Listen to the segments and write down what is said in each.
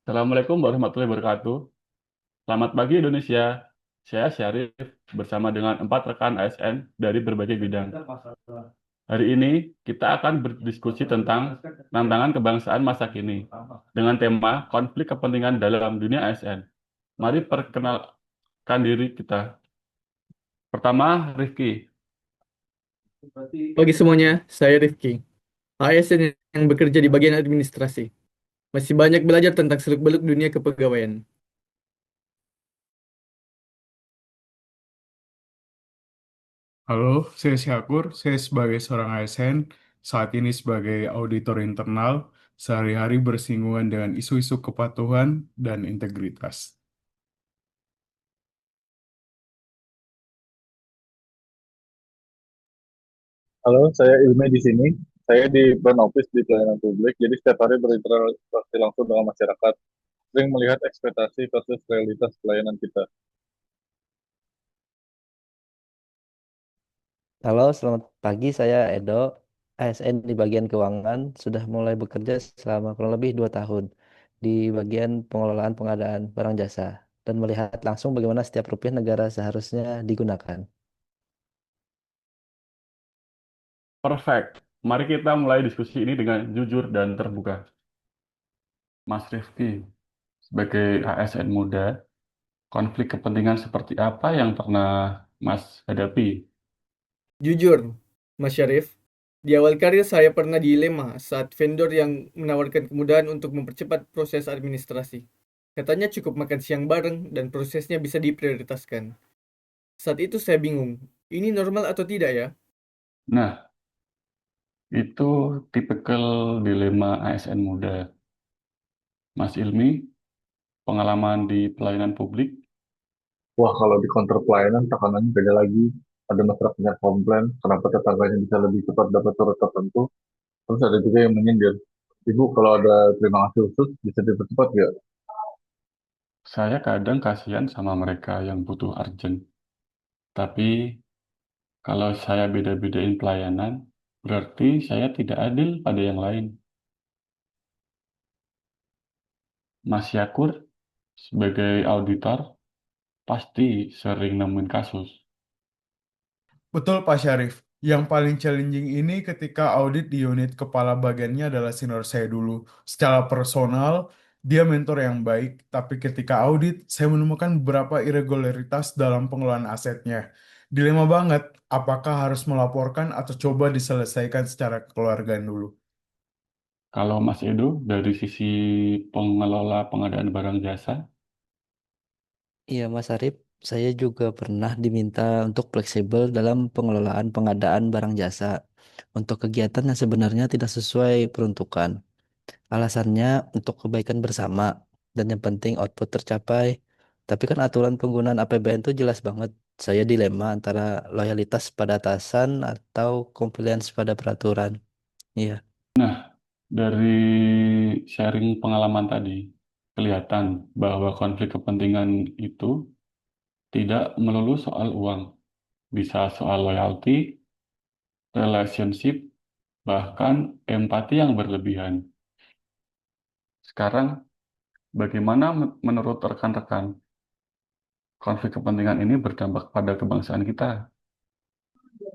Assalamualaikum warahmatullahi wabarakatuh. Selamat pagi Indonesia. Saya Syarif bersama dengan empat rekan ASN dari berbagai bidang. Hari ini kita akan berdiskusi tentang tantangan kebangsaan masa kini dengan tema konflik kepentingan dalam dunia ASN. Mari perkenalkan diri kita. Pertama, Rifki. Pagi semuanya, saya Rifki, ASN yang bekerja di bagian administrasi. Masih banyak belajar tentang seluk-beluk dunia kepegawaian. Halo, saya Syakur. Saya sebagai seorang ASN, saat ini sebagai auditor internal, sehari-hari bersinggungan dengan isu-isu kepatuhan dan integritas. Halo, saya Ilmi di sini. Saya di front office di pelayanan publik, jadi setiap hari berinteraksi langsung dengan masyarakat, sering melihat ekspektasi versus realitas pelayanan kita. Halo, selamat pagi. Saya Edo, ASN di bagian keuangan, sudah mulai bekerja selama kurang lebih 2 tahun di bagian pengelolaan pengadaan barang jasa dan melihat langsung bagaimana setiap rupiah negara seharusnya digunakan. Perfect. Mari kita mulai diskusi ini dengan jujur dan terbuka. Mas Rifki, sebagai ASN muda, konflik kepentingan seperti apa yang pernah Mas hadapi? Jujur, Mas Syarif, di awal karir saya pernah dilema saat vendor yang menawarkan kemudahan untuk mempercepat proses administrasi. Katanya cukup makan siang bareng dan prosesnya bisa diprioritaskan. Saat itu saya bingung, ini normal atau tidak ya? Nah, itu tipikal dilema ASN muda. Mas Ilmi, pengalaman di pelayanan publik, Wah, kalau di counter pelayanan tekanannya beda lagi. Ada masyarakat yang komplain, kenapa tetangganya bisa lebih cepat dapat surat tertentu. Terus ada juga yang menyindir. Ibu, kalau ada terima kasih khusus, bisa dipercepat nggak? saya kadang kasihan sama mereka yang butuh urgent. Tapi kalau saya beda-bedain pelayanan, berarti saya tidak adil pada yang lain. Mas Yakur, sebagai auditor, pasti sering nemuin kasus. Betul, Pak Syarif. Yang paling challenging ini ketika audit di unit kepala bagiannya adalah senior saya dulu. Secara personal, dia mentor yang baik, tapi ketika audit, saya menemukan beberapa irregularitas dalam pengelolaan asetnya. Dilema banget, apakah harus melaporkan atau coba diselesaikan secara kekeluargaan dulu. Kalau Mas Edo, dari sisi pengelola pengadaan barang jasa, Iya, Mas Arif, saya juga pernah diminta untuk fleksibel dalam pengelolaan pengadaan barang jasa untuk kegiatan yang sebenarnya tidak sesuai peruntukan. Alasannya untuk kebaikan bersama dan yang penting output tercapai. Tapi kan aturan penggunaan APBN itu jelas banget. Saya dilema antara loyalitas pada atasan atau compliance pada peraturan. Iya. dari sharing pengalaman tadi, kelihatan bahwa konflik kepentingan itu tidak melulu soal uang, bisa soal loyalty, relationship, bahkan empati yang berlebihan. Sekarang, bagaimana menurut rekan-rekan konflik kepentingan ini berdampak pada kebangsaan kita?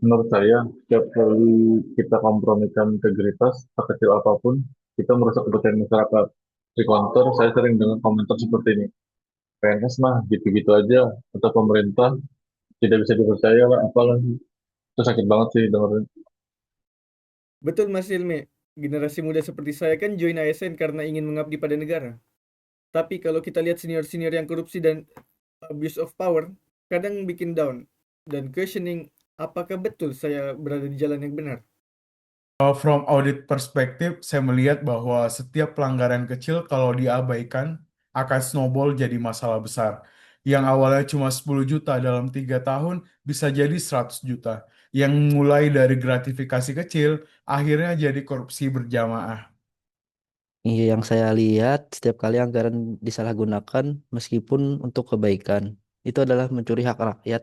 Menurut saya, setiap kali kita kompromikan integritas, sekecil apapun, kita merusak kepercayaan masyarakat. Di kantor, saya sering dengar komentar seperti ini. PNS mah gitu-gitu aja, atau pemerintah tidak bisa dipercaya lah, apalah. Itu sakit banget sih dengerin. Betul Mas Ilmi, generasi muda seperti saya kan join ASN karena ingin mengabdi pada negara. Tapi kalau kita lihat senior-senior yang korupsi dan abuse of power, kadang bikin down dan questioning apakah betul saya berada di jalan yang benar. From audit perspektif, saya melihat bahwa setiap pelanggaran kecil kalau diabaikan akan snowball jadi masalah besar. Yang awalnya cuma 10 juta dalam 3 tahun bisa jadi 100 juta. Yang mulai dari gratifikasi kecil akhirnya jadi korupsi berjamaah. Iya, yang saya lihat setiap kali anggaran disalahgunakan meskipun untuk kebaikan, itu adalah mencuri hak rakyat.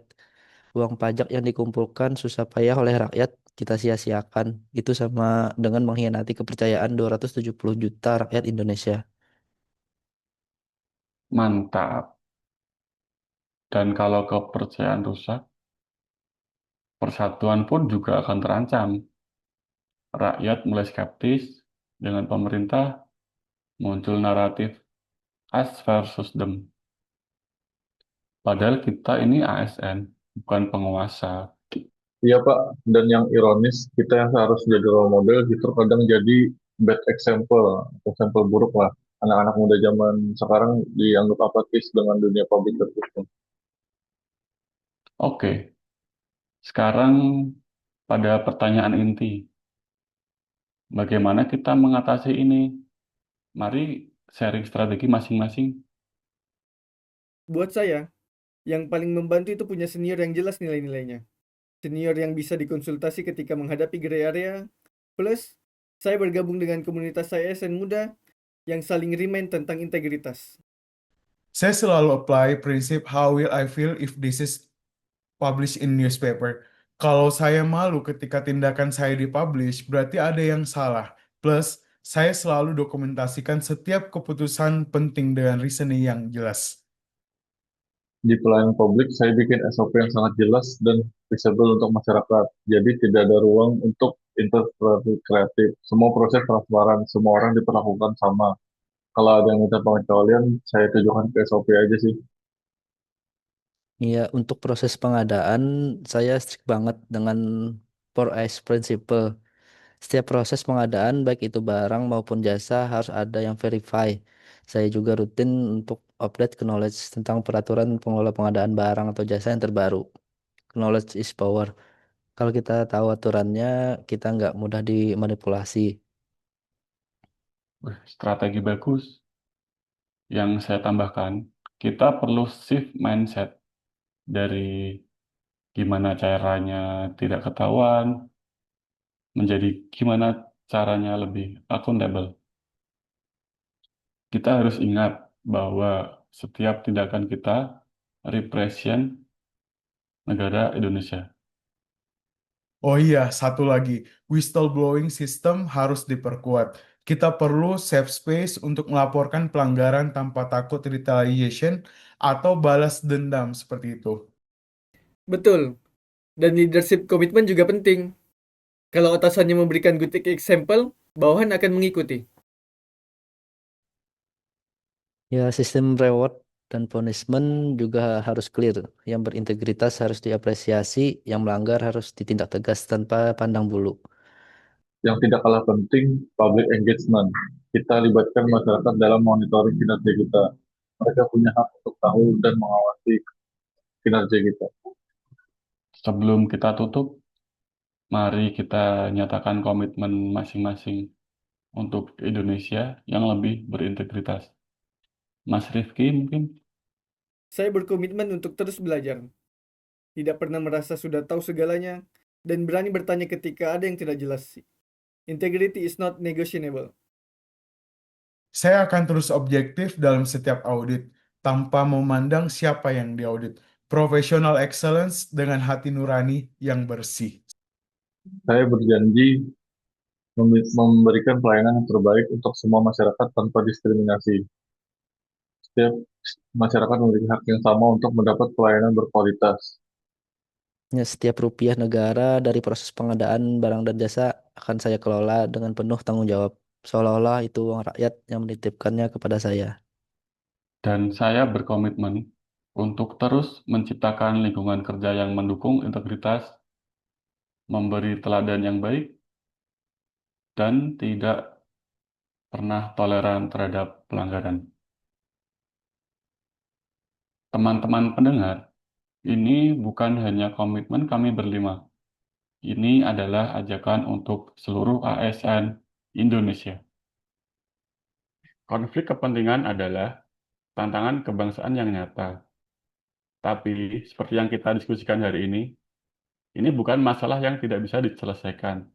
Uang pajak yang dikumpulkan susah payah oleh rakyat kita sia-siakan. Itu sama dengan mengkhianati kepercayaan 270 juta rakyat Indonesia. Mantap. Dan kalau kepercayaan rusak, persatuan pun juga akan terancam. Rakyat mulai skeptis dengan pemerintah, muncul naratif us versus them. Padahal kita ini ASN, bukan penguasa. Iya Pak, dan yang ironis, kita yang seharusnya jadi role model justru kadang jadi bad example, example buruk lah. Anak-anak muda zaman sekarang dianggap apatis dengan dunia public service. Oke, sekarang pada pertanyaan inti. Bagaimana kita mengatasi ini? Mari sharing strategi masing-masing. Buat saya, yang paling membantu itu punya senior yang jelas nilai-nilainya. Senior yang bisa dikonsultasi ketika menghadapi gray area. Plus, saya bergabung dengan komunitas saya ASN muda yang saling remind tentang integritas. Saya selalu apply prinsip how will I feel if this is published in newspaper. Kalau saya malu ketika tindakan saya dipublish, berarti ada yang salah. Plus, saya selalu dokumentasikan setiap keputusan penting dengan reasoning yang jelas. Di pelayanan publik, saya bikin SOP yang sangat jelas dan visible untuk masyarakat. Jadi tidak ada ruang untuk interpretasi kreatif. Semua proses transparan, semua orang diperlakukan sama. Kalau ada yang minta pengecualian, saya tujukan ke SOP aja sih. Iya, untuk proses pengadaan saya strict banget dengan 4S Principle. Setiap proses pengadaan, baik itu barang maupun jasa, harus ada yang verify. Saya juga rutin untuk update knowledge tentang peraturan pengelola pengadaan barang atau jasa yang terbaru. Knowledge is power. Kalau kita tahu aturannya, kita nggak mudah dimanipulasi. Wih, strategi bagus. Yang saya tambahkan, kita perlu shift mindset dari gimana caranya tidak ketahuan, menjadi gimana caranya lebih akuntabel. Kita harus ingat bahwa setiap tindakan kita represent negara Indonesia. Oh iya, satu lagi, whistleblowing system harus diperkuat. Kita perlu safe space untuk melaporkan pelanggaran tanpa takut retaliation atau balas dendam seperti itu. Betul, dan leadership komitmen juga penting. Kalau atasannya memberikan good example, bawahan akan mengikuti. Ya, sistem reward dan punishment juga harus clear. Yang berintegritas harus diapresiasi, yang melanggar harus ditindak tegas tanpa pandang bulu. Yang tidak kalah penting, public engagement. Kita libatkan masyarakat dalam monitoring kinerja kita. Mereka punya hak untuk tahu dan mengawasi kinerja kita. Sebelum kita tutup, mari kita nyatakan komitmen masing-masing untuk Indonesia yang lebih berintegritas. Mas Rifki mungkin? Saya berkomitmen untuk terus belajar. Tidak pernah merasa sudah tahu segalanya, dan berani bertanya ketika ada yang tidak jelas. Integrity is not negotiable. Saya akan terus objektif dalam setiap audit, tanpa memandang siapa yang diaudit. Professional excellence dengan hati nurani yang bersih. Saya berjanji memberikan pelayanan yang terbaik untuk semua masyarakat tanpa diskriminasi. Setiap masyarakat memiliki hak yang sama untuk mendapat pelayanan berkualitas. Ya, setiap rupiah negara dari proses pengadaan barang dan jasa akan saya kelola dengan penuh tanggung jawab. Seolah-olah itu uang rakyat yang menitipkannya kepada saya. Dan saya berkomitmen untuk terus menciptakan lingkungan kerja yang mendukung integritas, memberi teladan yang baik, dan tidak pernah toleran terhadap pelanggaran. Teman-teman pendengar, ini bukan hanya komitmen kami berlima. Ini adalah ajakan untuk seluruh ASN Indonesia. Konflik kepentingan adalah tantangan kebangsaan yang nyata. Tapi, seperti yang kita diskusikan hari ini bukan masalah yang tidak bisa diselesaikan.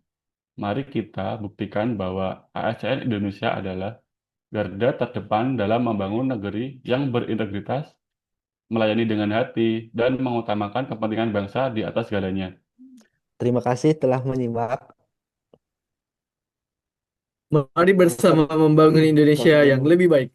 Mari kita buktikan bahwa ASN Indonesia adalah garda terdepan dalam membangun negeri yang berintegritas, melayani dengan hati, dan mengutamakan kepentingan bangsa di atas segalanya. Terima kasih telah menyimak. Mari bersama membangun Indonesia yang lebih baik.